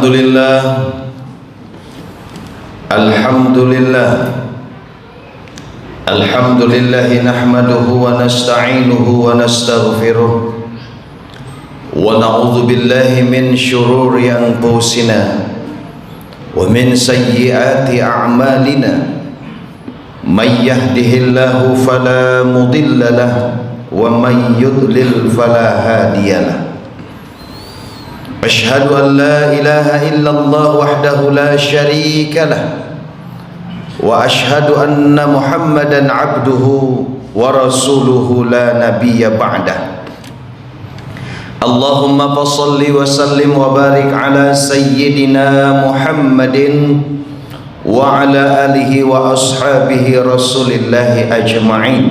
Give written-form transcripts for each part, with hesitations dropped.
Alhamdulillah, Alhamdulillah, Alhamdulillah nahmaduhu wa nasta'inuhu wa nastaghfiruh wa na'udzu billahi min syururi anfusina wa min sayyiati a'malina. May yahdihillahu fala mudilla lahu wa may yudlil fala hadiyalah. Asyhadu an la ilaha illallah wahdahu la syarika lah wa asyhadu anna Muhammadan abduhu wa rasuluhu la nabiyya ba'dah. Allahumma fassalli wa sallim wa barik ala sayyidina Muhammadin wa ala alihi wa ashabihi rasulillahi ajma'in.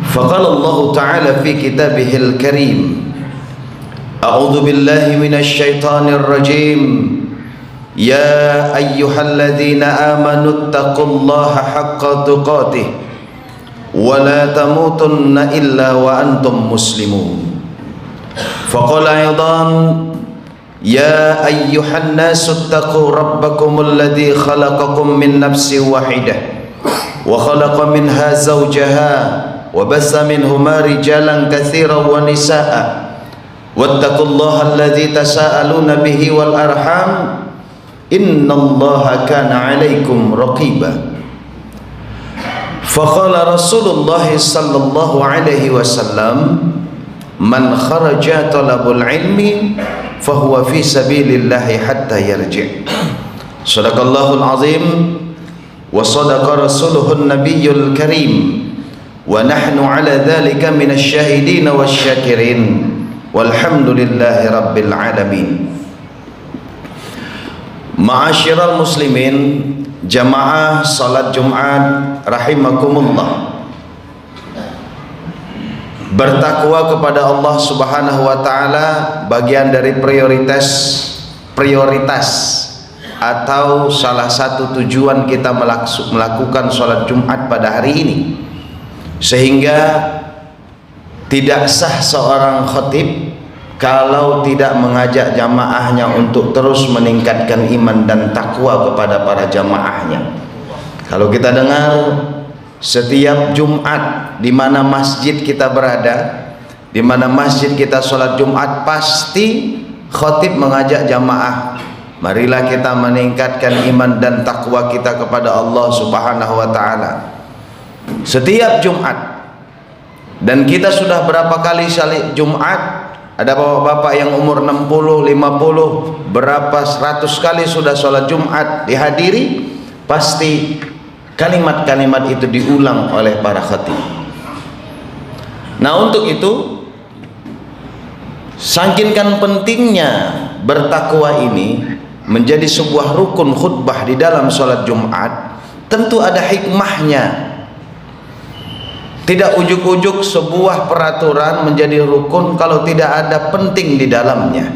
Faqala Allah ta'ala fi kitabihil karim, A'udzu billahi minasy syaithanir rajim. Ya ayyuhalladzina amanu taqullaha haqqa tuqatih wa la tamutunna illa wa antum muslimun. Faqala aidan, ya ayyuhan nasu taqu rabbakumul ladzi khalaqakum min nafsin wahidah wa khalaqa minha zawjaha wa bassa minhuma rijalan katsiran wa nisaa'a wattaqullaha alladzi tasaaluna bihi wal arham innallaha kana 'alaikum raqiba. Faqala Rasulullah sallallahu alaihi wasallam, man kharaja talabul ilmi fahuwa fi sabilillahi hatta yarji'. Shadaqallahul azim wa sadaqa rasuluhun nabiyyul karim wa nahnu ala dhalika minasy syahidin wasyakirin. Walhamdulillahi rabbil alamin. Ma'asyiral muslimin, jamaah salat Jumat rahimakumullah. Bertakwa kepada Allah Subhanahu wa taala bagian dari prioritas atau salah satu tujuan kita melakukan salat Jumat pada hari ini, sehingga tidak sah seorang khatib kalau tidak mengajak jamaahnya untuk terus meningkatkan iman dan takwa kepada para jamaahnya. Kalau kita dengar setiap Jumat di mana masjid kita berada, di mana masjid kita sholat Jumat, pasti khatib mengajak jamaah, marilah kita meningkatkan iman dan takwa kita kepada Allah Subhanahu wa taala. Setiap Jumat. Dan kita sudah berapa kali salat Jumat? Ada bapak-bapak yang umur 60, 50, berapa 100 kali sudah sholat Jumat dihadiri. Pasti kalimat-kalimat itu diulang oleh para khatib. Nah, untuk itu saking pentingnya bertakwa ini menjadi sebuah rukun khutbah di dalam sholat Jumat, tentu ada hikmahnya. Tidak ujuk-ujuk sebuah peraturan menjadi rukun kalau tidak ada penting di dalamnya.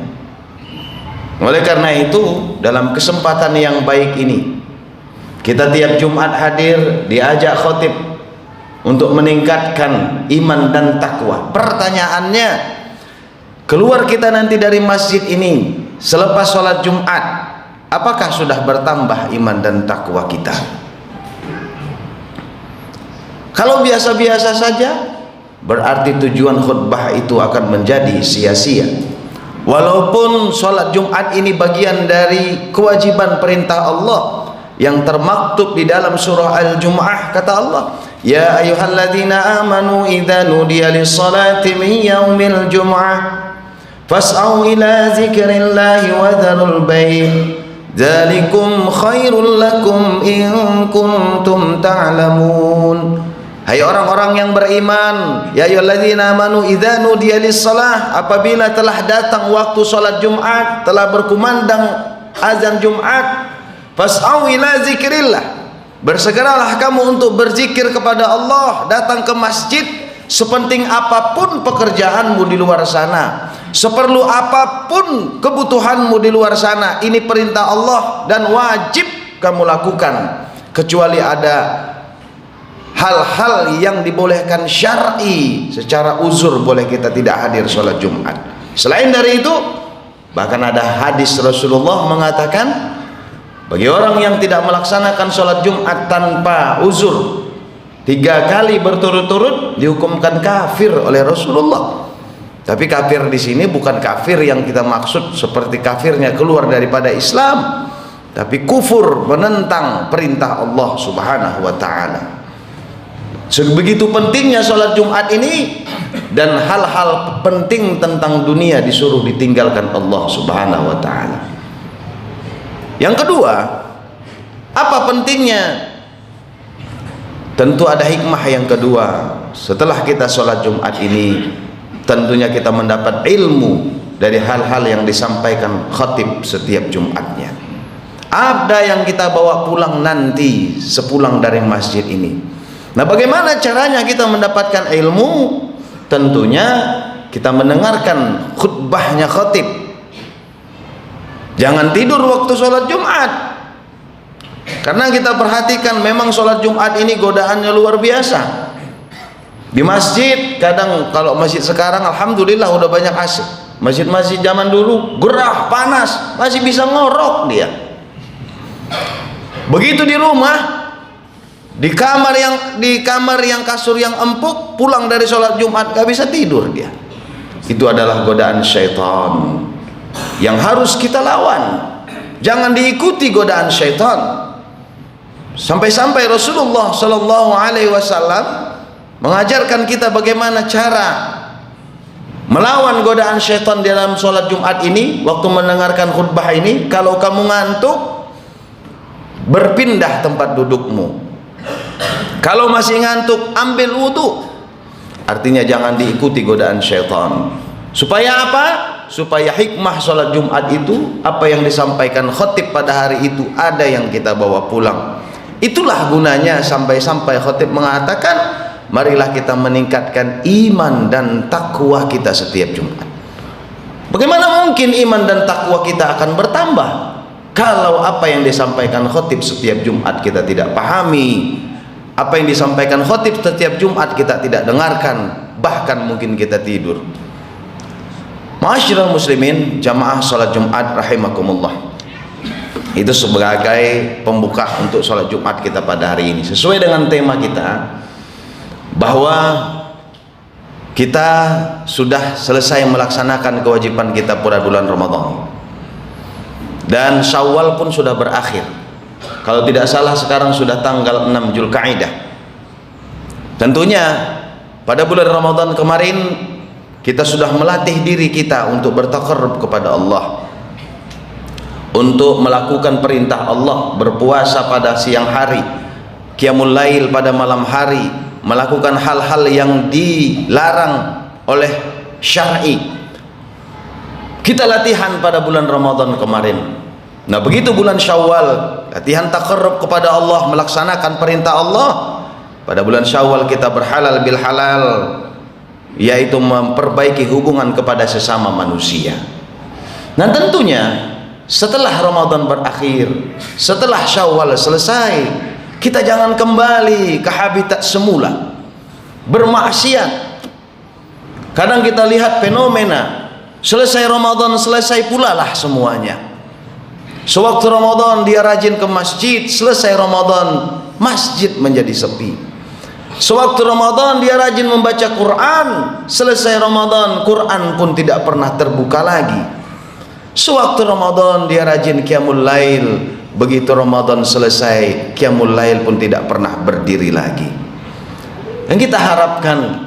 Oleh karena itu, dalam kesempatan yang baik ini, kita tiap Jumat hadir, diajak khatib untuk meningkatkan iman dan takwa. Pertanyaannya, keluar kita nanti dari masjid ini selepas sholat Jumat, apakah sudah bertambah iman dan takwa kita? Kalau biasa-biasa saja, berarti tujuan khutbah itu akan menjadi sia-sia. Walaupun sholat Jumat ini bagian dari kewajiban perintah Allah yang termaktub di dalam surah Al-Jumu'ah, kata Allah, ya ayyuhalladzina amanu idza nudiya lis-salati min yaumil jumu'ah fas'au ila dzikrillahi wa dzarul bai' dzalikum khairul lakum in kuntum ta'lamun. Hai orang-orang yang beriman, ya ayyuhalladzina amanu idza nudiya lis-shalah, apabila telah datang waktu salat Jumat, telah berkumandang azan Jumat, fas'au ila zikrillah, bersegeralah kamu untuk berzikir kepada Allah, datang ke masjid. Sepenting apapun pekerjaanmu di luar sana, seperlu apapun kebutuhanmu di luar sana, ini perintah Allah dan wajib kamu lakukan, kecuali ada hal-hal yang dibolehkan syar'i, secara uzur boleh kita tidak hadir sholat Jumat. Selain dari itu, Bahkan ada hadis Rasulullah mengatakan, bagi orang yang tidak melaksanakan sholat Jumat tanpa uzur 3 kali berturut-turut dihukumkan kafir oleh Rasulullah. Tapi kafir di sini bukan kafir yang kita maksud seperti kafirnya keluar daripada Islam, tapi kufur menentang perintah Allah Subhanahu wa taala. Sebegitu pentingnya sholat Jumat ini, dan hal-hal penting tentang dunia disuruh ditinggalkan Allah Subhanahu wa taala. Yang kedua, apa pentingnya? Tentu ada hikmah yang kedua. Setelah kita sholat Jumat ini, tentunya kita mendapat ilmu dari hal-hal yang disampaikan khatib setiap Jumatnya. Ada yang kita bawa pulang nanti sepulang dari masjid ini. Nah, bagaimana caranya kita mendapatkan ilmu? Tentunya kita mendengarkan khutbahnya khatib. Jangan tidur waktu sholat Jumat, karena kita perhatikan memang sholat Jumat ini godaannya luar biasa. Di masjid, kadang kalau masjid sekarang alhamdulillah udah banyak AC. Masjid-masjid zaman dulu gerah, panas, masih bisa ngorok dia. Begitu di rumah, di kamar yang kasur yang empuk, pulang dari sholat Jumat gak bisa tidur dia. Itu adalah godaan syaitan yang harus kita lawan. Jangan diikuti godaan syaitan. Sampai-sampai Rasulullah Sallallahu Alaihi Wasallam mengajarkan kita bagaimana cara melawan godaan syaitan dalam sholat Jumat ini. Waktu mendengarkan khutbah ini, kalau kamu ngantuk, berpindah tempat dudukmu. Kalau masih ngantuk, ambil wudhu. Artinya jangan diikuti godaan syaitan. Supaya apa? Supaya hikmah sholat Jumat itu, apa yang disampaikan khatib pada hari itu, ada yang kita bawa pulang. Itulah gunanya sampai-sampai khatib mengatakan, marilah kita meningkatkan iman dan takwa kita setiap Jumat. Bagaimana mungkin iman dan takwa kita akan bertambah kalau apa yang disampaikan khatib setiap Jumat kita tidak pahami? Apa yang disampaikan khatib setiap Jumat kita tidak dengarkan, bahkan mungkin kita tidur. Ma'asyiral muslimin, jamaah salat Jumat rahimakumullah. Itu sebagai pembuka untuk salat Jumat kita pada hari ini. Sesuai dengan tema kita, bahwa kita sudah selesai melaksanakan kewajiban kita pada bulan Ramadan. Dan Syawal pun sudah berakhir. Kalau tidak salah sekarang sudah tanggal 6 Zulkaidah. Tentunya pada bulan Ramadan kemarin kita sudah melatih diri kita untuk bertaqarrub kepada Allah, untuk melakukan perintah Allah, berpuasa pada siang hari, qiyamul lail pada malam hari, melakukan hal-hal yang dilarang oleh syar'i. Kita latihan pada bulan Ramadan kemarin. Nah, begitu bulan Syawal, latihan taqarrub kepada Allah, melaksanakan perintah Allah. Pada bulan Syawal kita berhalal bil halal, yaitu memperbaiki hubungan kepada sesama manusia. Nah, tentunya setelah Ramadan berakhir, setelah Syawal selesai, kita jangan kembali ke habitat semula, bermaksiat. Kadang kita lihat fenomena, selesai Ramadan selesai pula lah semuanya. Sewaktu Ramadan dia rajin ke masjid, selesai Ramadan masjid menjadi sepi. Sewaktu Ramadan dia rajin membaca Quran, selesai Ramadan Quran pun tidak pernah terbuka lagi. Sewaktu Ramadan dia rajin qiyamul lail, begitu Ramadan selesai qiyamul lail pun tidak pernah berdiri lagi. Yang kita harapkan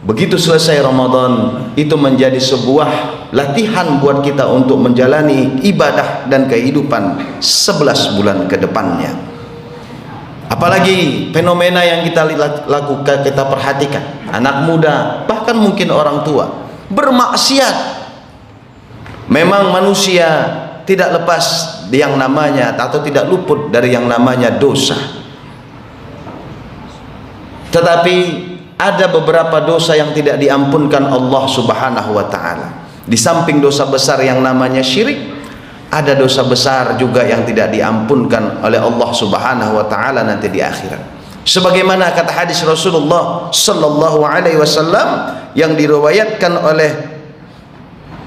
begitu selesai Ramadan itu menjadi sebuah latihan buat kita untuk menjalani ibadah dan kehidupan 11 bulan ke depannya. Apalagi fenomena yang kita lakukan, kita perhatikan, anak muda bahkan mungkin orang tua bermaksiat. Memang manusia tidak lepas yang namanya atau tidak luput dari yang namanya dosa. Tetapi ada beberapa dosa yang tidak diampunkan Allah Subhanahu wa taala. Di samping dosa besar yang namanya syirik, ada dosa besar juga yang tidak diampunkan oleh Allah Subhanahu wa taala nanti di akhirat. Sebagaimana kata hadis Rasulullah sallallahu alaihi wasallam yang diriwayatkan oleh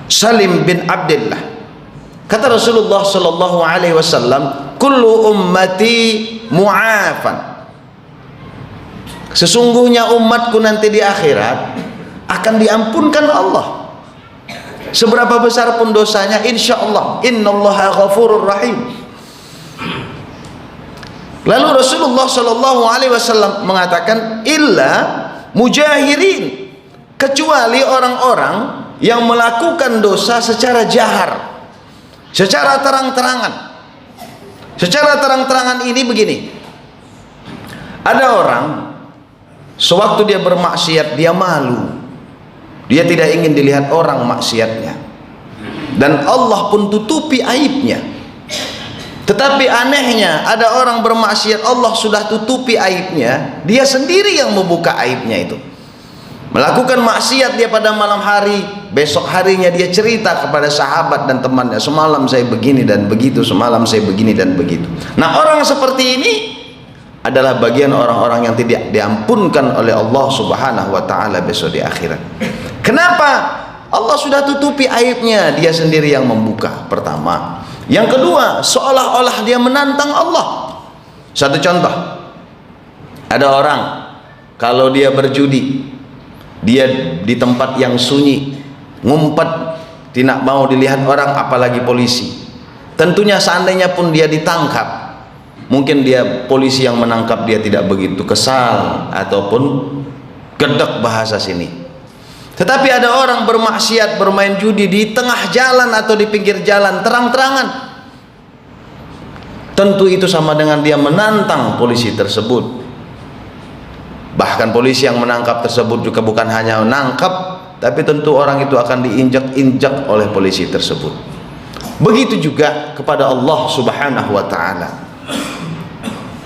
Salim bin Abdullah Kata Rasulullah sallallahu alaihi wasallam, kullu ummati mu'afan. Sesungguhnya umatku nanti di akhirat akan diampunkan Allah. Seberapa besar pun dosanya, insya Allah. Innallaha ghafurur rahim. Lalu Rasulullah sallallahu alaihi wasallam mengatakan, illa mujahirin, kecuali orang-orang yang melakukan dosa secara jahar, secara terang-terangan. Secara terang-terangan ini begini, ada orang sewaktu dia bermaksiat dia malu, dia tidak ingin dilihat orang maksiatnya, dan Allah pun tutupi aibnya. Tetapi anehnya, ada orang bermaksiat, Allah sudah tutupi aibnya, dia sendiri yang membuka aibnya itu. Melakukan maksiat dia pada malam hari, besok harinya dia cerita kepada sahabat dan temannya, semalam saya begini dan begitu, semalam saya begini dan begitu. Nah, orang seperti ini adalah bagian orang-orang yang tidak diampunkan oleh Allah Subhanahu wa taala besok di akhirat. Kenapa? Allah sudah tutupi aibnya, dia sendiri yang membuka. Pertama. Yang kedua, seolah-olah dia menantang Allah. Satu contoh, ada orang kalau dia berjudi, dia di tempat yang sunyi, ngumpet, tidak mau dilihat orang, apalagi polisi. Tentunya seandainya pun dia ditangkap, mungkin dia polisi yang menangkap dia tidak begitu kesal ataupun gedek bahasa sini. Tetapi ada orang bermaksiat, bermain judi di tengah jalan atau di pinggir jalan terang-terangan. Tentu itu sama dengan dia menantang polisi tersebut. Bahkan polisi yang menangkap tersebut juga bukan hanya menangkap, tapi tentu orang itu akan diinjak-injak oleh polisi tersebut. Begitu juga kepada Allah Subhanahu wa taala.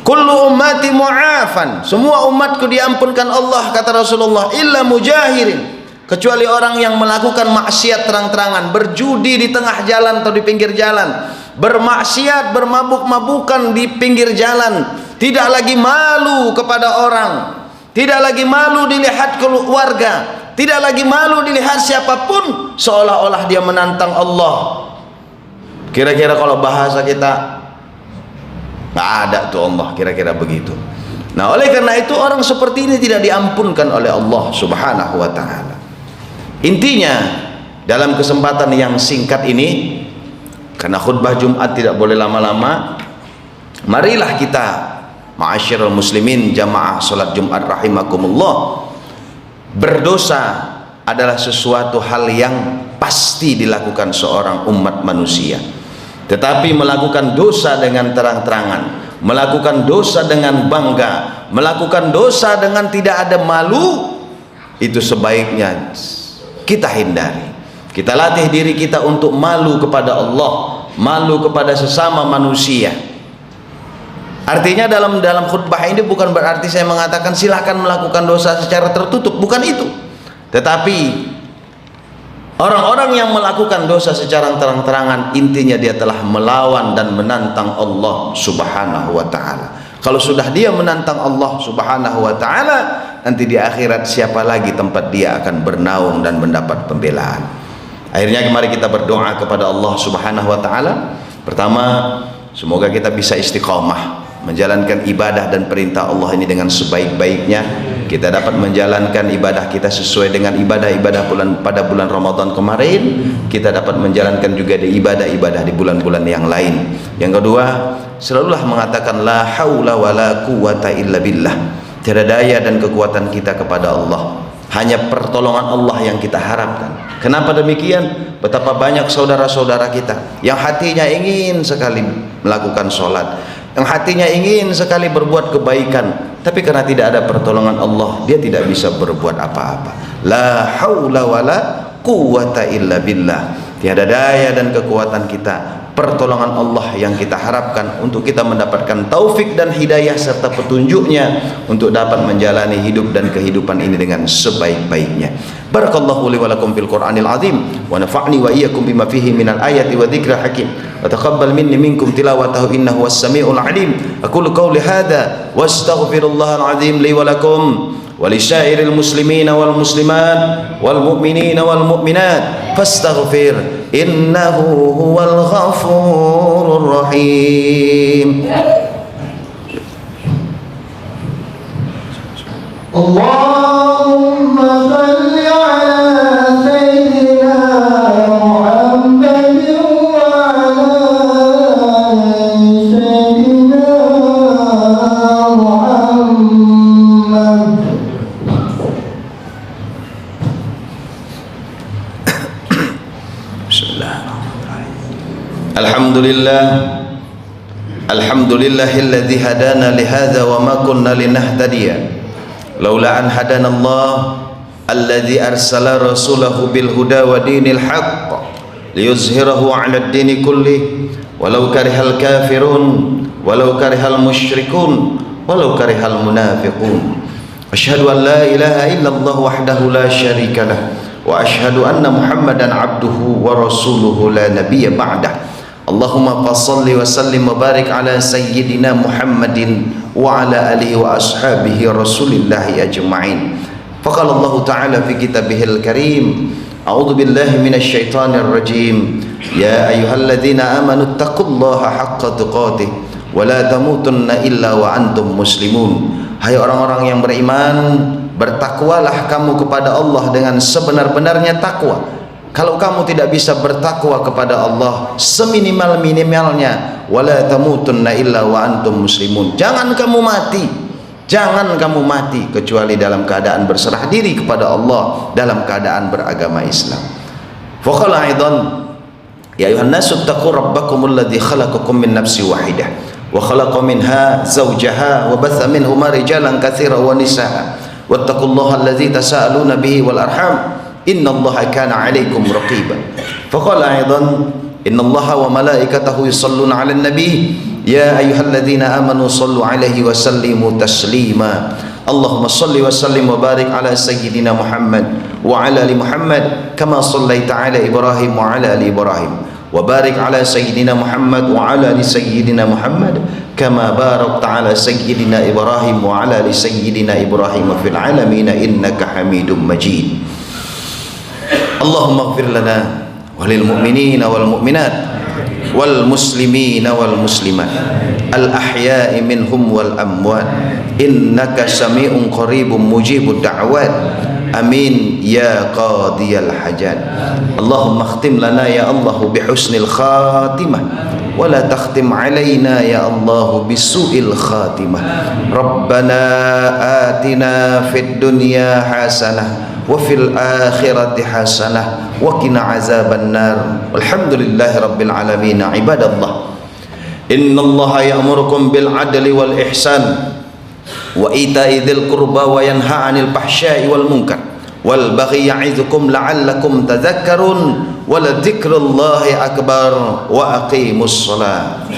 Kullu ummati mu'afan, semua umatku diampunkan Allah, kata Rasulullah, illa mujahirin, kecuali orang yang melakukan maksiat terang-terangan, berjudi di tengah jalan atau di pinggir jalan, bermaksiat, bermabuk-mabukan di pinggir jalan, tidak lagi malu kepada orang, tidak lagi malu dilihat keluarga, tidak lagi malu dilihat siapapun, seolah-olah dia menantang Allah. Kira-kira kalau bahasa kita, nggak ada tuh Allah, kira-kira begitu. Nah, oleh karena itu orang seperti ini tidak diampunkan oleh Allah Subhanahu wa taala. Intinya, dalam kesempatan yang singkat ini, karena khutbah Jumat tidak boleh lama-lama, marilah kita, ma'asyiral muslimin, jamaah salat Jumat rahimakumullah, berdosa adalah sesuatu hal yang pasti dilakukan seorang umat manusia. Tetapi melakukan dosa dengan terang-terangan, melakukan dosa dengan bangga, melakukan dosa dengan tidak ada malu, itu sebaiknya kita hindari. Kita latih diri kita untuk malu kepada Allah, malu kepada sesama manusia. Artinya dalam khutbah ini bukan berarti saya mengatakan silahkan melakukan dosa secara tertutup, bukan itu. Tetapi orang-orang yang melakukan dosa secara terang-terangan, intinya dia telah melawan dan menantang Allah Subhanahu wa taala. Kalau sudah dia menantang Allah Subhanahu wa taala, nanti di akhirat siapa lagi tempat dia akan bernaung dan mendapat pembelaan. Akhirnya mari kita berdoa kepada Allah Subhanahu wa taala. Pertama, semoga kita bisa istiqamah menjalankan ibadah dan perintah Allah ini dengan sebaik-baiknya. Kita dapat menjalankan ibadah kita sesuai dengan ibadah-ibadah pada bulan Ramadan kemarin. Kita dapat menjalankan juga di ibadah-ibadah di bulan-bulan yang lain. Yang kedua, selalulah mengatakan la haula wala quwata illa billah. Tiada daya dan kekuatan kita kepada Allah, hanya pertolongan Allah yang kita harapkan. Kenapa demikian? Betapa banyak saudara-saudara kita yang hatinya ingin sekali melakukan sholat, yang hatinya ingin sekali berbuat kebaikan, tapi karena tidak ada pertolongan Allah, dia tidak bisa berbuat apa-apa. La haula wala quwata illa billah. Tiada daya dan kekuatan kita, pertolongan Allah yang kita harapkan untuk kita mendapatkan taufik dan hidayah serta petunjuknya untuk dapat menjalani hidup dan kehidupan ini dengan sebaik-baiknya. Barakallahu li wa lakum fil Qur'anil azim wa nafa'ni wa iyyakum bima fihi minal ayati wa dzikril hakim wa taqabbal minni minkum tilawatahu innahu was-sami'ul 'alim. Aqulu qawli hadza wastaghfirullahal azim li wa lakum ولسائر المسلمين والمسلمات والمؤمنين والمؤمنات فاستغفر إنه هو الغفور الرحيم. اللهم صل على سيدنا محمد وعلى سيدنا محمد. بسم الله الحمد لله الحمد لله الذي هدانا لهذا وما كنا لنهتدي لولا أن هدانا الله الذي أرسل رسوله بالهدى ودين الحق ليظهره على الدين كله ولو كره الكافرون ولو كره المشركون ولو كره المنافقون. أشهد أن لا إله إلا الله وحده لا شريك له وأشهد أن محمدا عبده ورسوله لا نبي بعده. اللهم فصل وسلم وبارك على سيدنا محمد وعلى آله وأصحابه رسول الله أجمعين. فقال الله تعالى في كتابه الكريم أعوذ بالله من الشيطان الرجيم يا أيها الذين آمنوا اتقوا الله حق تقاته ولا تموتن إلا وأنتم مسلمون. Hai orang-orang yang beriman, bertakwalah kamu kepada Allah dengan sebenar-benarnya takwa. Kalau kamu tidak bisa bertakwa kepada Allah seminimal-minimalnya, wala tamutunna illa wa antum muslimun. Jangan kamu mati kecuali dalam keadaan berserah diri kepada Allah, dalam keadaan beragama Islam. Faqala aidan ya ayuhan nasu taqu rabbakumul ladzi khalaqakum min nafsin wahidah wa khalaqa minha zawjaha wa batha minhuma rijalan katsiran wa nisaa wattaqullaha alladzi tasaaluna bihi wal arham innallaha kana 'alaikum raqiba. Faqala aidan innallaha wa malaikatahu yusalluna 'alan nabi ya ayyuhalladzina amanu sallu 'alaihi wa sallimu taslima. Allahumma salli wa sallim wa barik ala sayyidina Muhammad wa ala ali Muhammad kama sallaita ala Ibrahim wa ala ali Ibrahim wa barik ala sayyidina Muhammad wa ala ali sayyidina Muhammad kama barakta ala sayyidina Ibrahim wa ala ali sayyidina Ibrahim fil alamin innaka Hamidum Majid. Allahumma ighfir lana walil mu'minina wal mu'minat wal muslimina wal muslimat al ahya'i minhum wal amwat innaka sami'un qaribun mujibud da'wat amin ya qadiyal hajat. Allahumma khtim lana ya Allah bihusnil khatimah wa la takhtim alaina ya Allah bisu'il khatimah. Rabbana atina fid dunya hasanah wa fil akhirati hasanah wa qina azaban nar. Walhamdulillahi rabbil alamin. Ibadallah, innallaha ya'murukum bil adli wal ihsan wa ita'i dzil qurba wa yanha 'anil fahsya'i wal munkar wal baghi ya'idzukum la'allakum tadhakkarun wa la dzikrullahi akbar wa aqimus shalah.